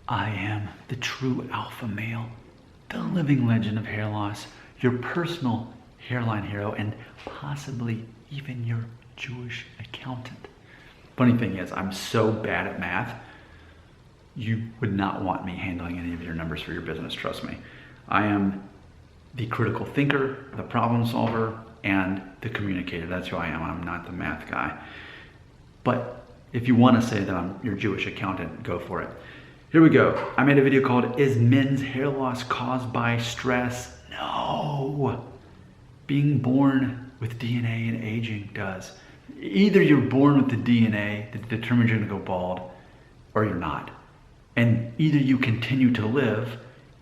I am the true alpha male, the living legend of hair loss, your personal hairline hero, and possibly even your Jewish accountant. Funny thing is, I'm so bad at math, you would not want me handling any of your numbers for your business, trust me. I am the critical thinker, the problem solver, and the communicator. That's who I am. I'm not the math guy. But if you want to say that I'm your Jewish accountant, go for it. Here we go. I made a video called, Is Men's Hair Loss Caused by Stress? No. Being born with DNA and aging does. Either you're born with the DNA that determines you're going to go bald, or you're not. And either you continue to live,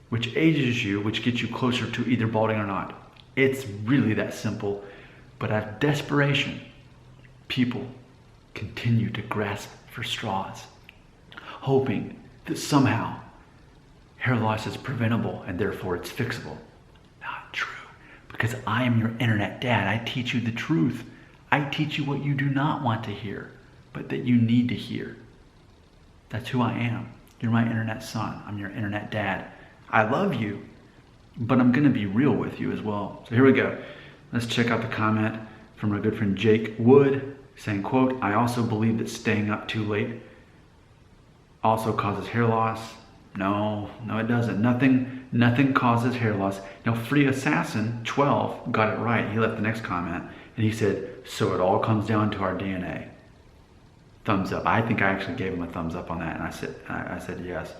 which ages you, which gets you closer to either balding or not. It's really that simple. But out of desperation, people continue to grasp for straws, hoping that somehow hair loss is preventable and therefore it's fixable. Not true, because I am your internet dad. I teach you the truth. I teach you what you do not want to hear, but that you need to hear. That's who I am. You're my internet son. I'm your internet dad. I love you, but I'm gonna be real with you as well. So here we go. Let's check out the comment from our good friend Jake Wood saying, quote, I also believe that staying up too late also causes hair loss. No, it doesn't. Nothing causes hair loss. Now, Free Assassin 12 got it right. He left the next comment and he said, so it all comes down to our DNA. Thumbs up. I think I actually gave him a thumbs up on that, and I said yes.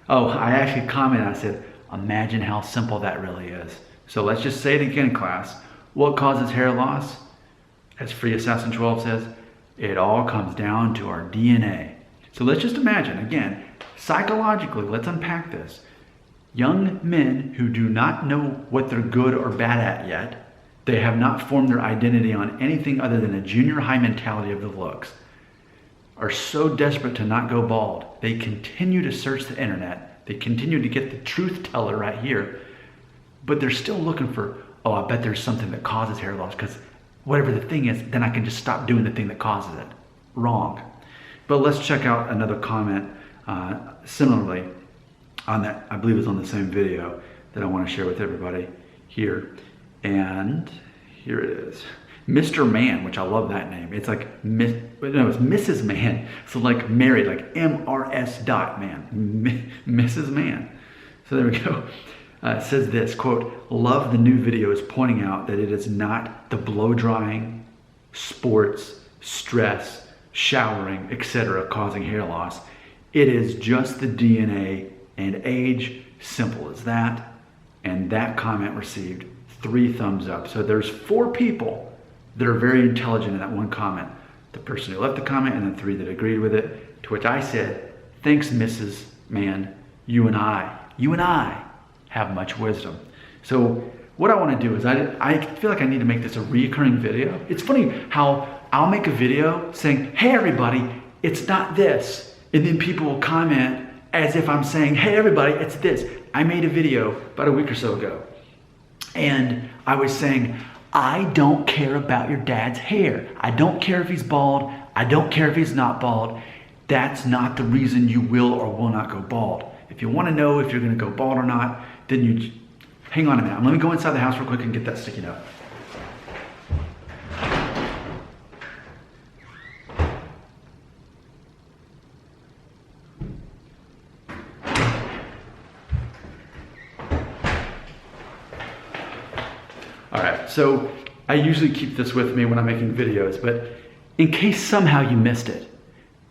Oh, I actually commented, I said, imagine how simple that really is. So let's just say it again, class. What causes hair loss? As Free Assassin 12 says, it all comes down to our DNA. So let's just imagine, again, psychologically, let's unpack this. Young men who do not know what they're good or bad at yet, they have not formed their identity on anything other than a junior high mentality of the looks, are so desperate to not go bald, they continue to search the internet, they continue to get the truth teller right here, but they're still looking for, oh, I bet there's something that causes hair loss, because whatever the thing is, then I can just stop doing the thing that causes it. Wrong. But let's check out another comment similarly on that, I believe it's on the same video that I want to share with everybody here. And here it is. Mr. Man, which I love that name. It's like, it's Mrs. Man. So like married, like MRS dot man, Mrs. Man. So there we go. It says this, quote, love the new videos pointing out that it is not the blow drying, sports, stress, showering, etc. causing hair loss. It is just the DNA and age, simple as that. And that comment received 3 thumbs up. So there's 4 people that are very intelligent in that one comment. The person who left the comment and the 3 that agreed with it, to which I said, thanks, Mrs. Man, you and I have much wisdom. So what I want to do is I feel like I need to make this a reoccurring video. It's funny how I'll make a video saying, hey everybody, it's not this. And then people will comment as if I'm saying, hey everybody, it's this. I made a video about a week or so ago, and I was saying, I don't care about your dad's hair. I don't care if he's bald. I don't care if he's not bald. That's not the reason you will or will not go bald. If you want to know if you're going to go bald or not, then you hang on a minute. Let me go inside the house real quick and get that sticky note. All right, so I usually keep this with me when I'm making videos, but in case somehow you missed it,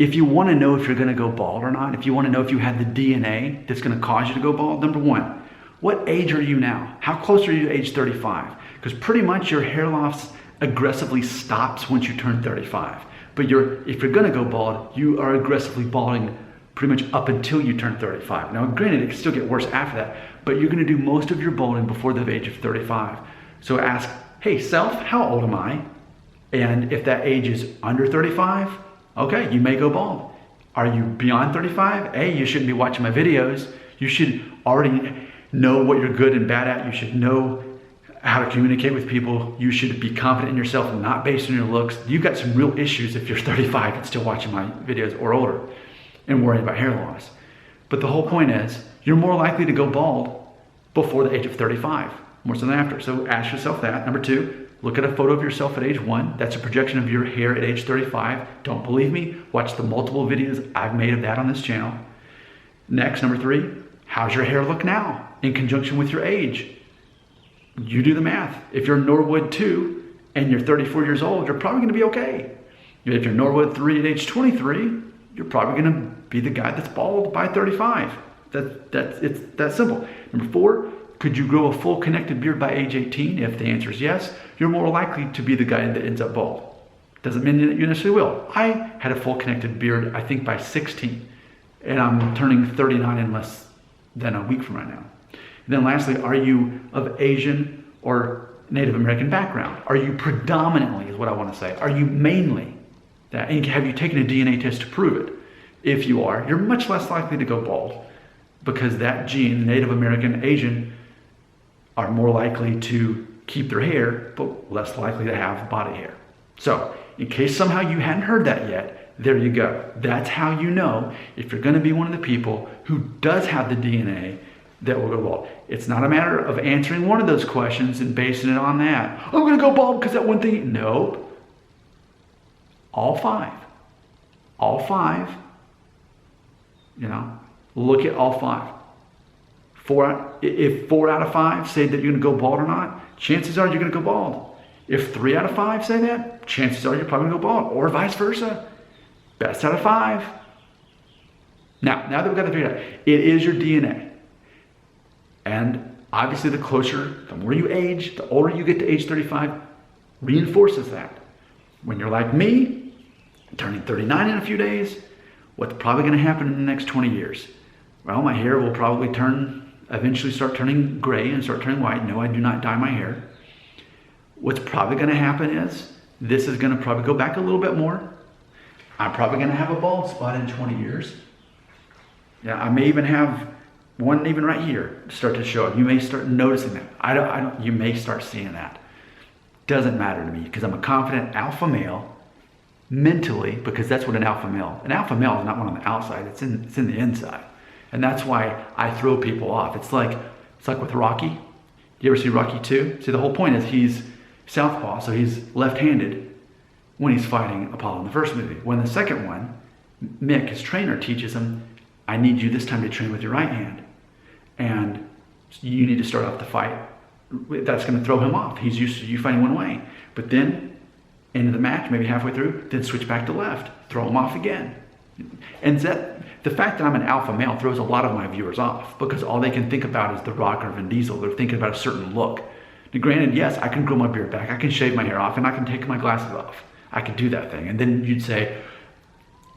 if you want to know if you're going to go bald or not, if you want to know if you have the DNA that's going to cause you to go bald, number 1, what age are you now? How close are you to age 35? Because pretty much your hair loss aggressively stops once you turn 35. But if you're going to go bald, you are aggressively balding pretty much up until you turn 35. Now, granted, it can still get worse after that, but you're going to do most of your balding before the age of 35. So ask, hey, self, how old am I? And if that age is under 35, okay, you may go bald. Are you beyond 35? Hey, you shouldn't be watching my videos. You should already know what you're good and bad at. You should know how to communicate with people. You should be confident in yourself, not based on your looks. You've got some real issues if you're 35 and still watching my videos or older and worrying about hair loss. But the whole point is, you're more likely to go bald before the age of 35, more so than after. So ask yourself that. Number two, look at a photo of yourself at age 1. That's a projection of your hair at age 35. Don't believe me? Watch the multiple videos I've made of that on this channel. Next, number 3, how's your hair look now in conjunction with your age? You do the math. If you're Norwood 2 and you're 34 years old, you're probably going to be okay. If you're Norwood 3 at age 23, you're probably going to be the guy that's bald by 35. It's that simple. Number 4, could you grow a full connected beard by age 18? If the answer is yes, you're more likely to be the guy that ends up bald. Doesn't mean that you necessarily will. I had a full connected beard, I think by 16, and I'm turning 39 in less than a week from right now. And then lastly, are you of Asian or Native American background? Are you predominantly, is what I want to say, are you mainly that? And have you taken a DNA test to prove it? If you are, you're much less likely to go bald, because that gene, Native American, Asian, are more likely to keep their hair, but less likely to have body hair. So, in case somehow you hadn't heard that yet, there you go. That's how you know if you're going to be one of the people who does have the DNA that will go bald. It's not a matter of answering one of those questions and basing it on that. I'm going to go bald because that one thing. Nope. All 5. All 5. Look at all 5. If 4 out of 5 say that you're going to go bald or not, chances are you're going to go bald. If 3 out of 5 say that, chances are you're probably going to go bald, or vice versa. Best out of 5. Now that we've got that figured out, it is your DNA. And obviously the more you age, the older you get to age 35, reinforces that. When you're like me, turning 39 in a few days, what's probably going to happen in the next 20 years? Well, my hair will probably eventually start turning gray and start turning white. No, I do not dye my hair. What's probably going to happen is this is going to probably go back a little bit more. I'm probably going to have a bald spot in 20 years. Yeah, I may even have one even right here start to show up. You may start noticing that. You may start seeing that. Doesn't matter to me, because I'm a confident alpha male mentally, because that's what an alpha male is not one on the outside, it's in the inside. And that's why I throw people off. It's like with Rocky. You ever see Rocky 2? See, the whole point is he's southpaw, so he's left-handed when he's fighting Apollo in the first movie. When the second one, Mick, his trainer, teaches him, I need you this time to train with your right hand. And you need to start off the fight. That's going to throw him off. He's used to you fighting one way. But then, into the match, maybe halfway through, then switch back to left. Throw him off again. And the fact that I'm an alpha male throws a lot of my viewers off, because all they can think about is The Rock or Vin Diesel. They're thinking about a certain look. Now, granted, yes, I can grow my beard back. I can shave my hair off, and I can take my glasses off. I can do that thing. And then you'd say,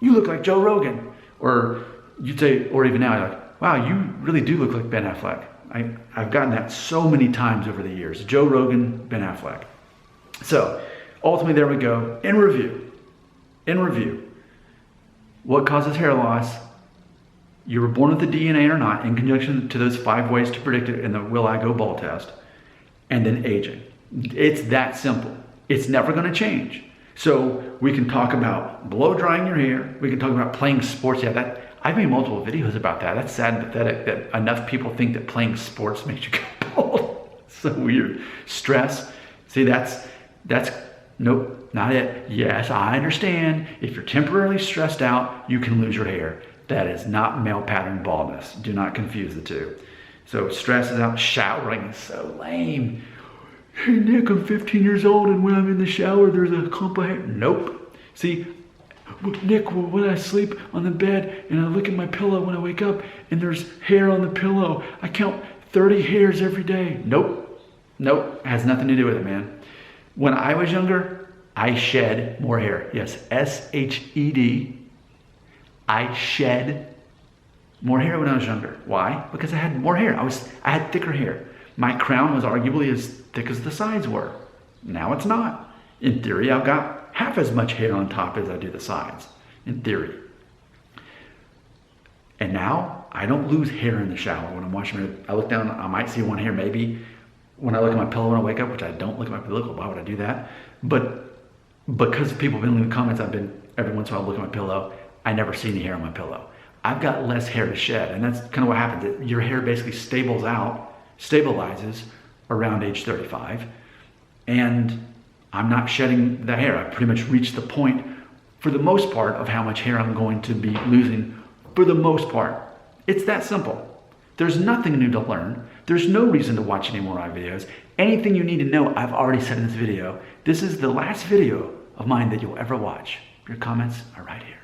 you look like Joe Rogan. Or you'd say, or even now, you're like, wow, you really do look like Ben Affleck. I've gotten that so many times over the years. Joe Rogan, Ben Affleck. So ultimately, there we go. In review, what causes hair loss? You were born with the DNA or not, in conjunction to those 5 ways to predict it in the Will I Go Bald test, and then aging. It's that simple. It's never going to change. So we can talk about blow drying your hair. We can talk about playing sports. Yeah, I've made multiple videos about that. That's sad and pathetic that enough people think that playing sports makes you go bald. So weird. Stress. See, that's nope, not it. Yes, I understand. If you're temporarily stressed out, you can lose your hair. That is not male pattern baldness. Do not confuse the two. So stress is out. Showering is so lame. Hey Nick, I'm 15 years old, and when I'm in the shower, there's a clump of hair. Nope. See, Nick, when I sleep on the bed and I look at my pillow when I wake up and there's hair on the pillow, I count 30 hairs every day. Nope. It has nothing to do with it, man. When I was younger, I shed more hair. Yes, S-H-E-D. I shed more hair when I was younger. Why? Because I had more hair. I had thicker hair. My crown was arguably as thick as the sides were. Now it's not. In theory, I've got half as much hair on top as I do the sides. In theory. And now, I don't lose hair in the shower when I'm washing my. I look down, I might see one hair maybe when I look at my pillow when I wake up, which I don't look at my pillow. Why would I do that? But because people have been leaving comments, every once in a while look at my pillow. I never see any hair on my pillow. I've got less hair to shed. And that's kind of what happens. Your hair basically stabilizes around age 35. And I'm not shedding the hair. I've pretty much reached the point, for the most part, of how much hair I'm going to be losing for the most part. It's that simple. There's nothing new to learn. There's no reason to watch any more of my videos. Anything you need to know, I've already said in this video. This is the last video of mine that you'll ever watch. Your comments are right here.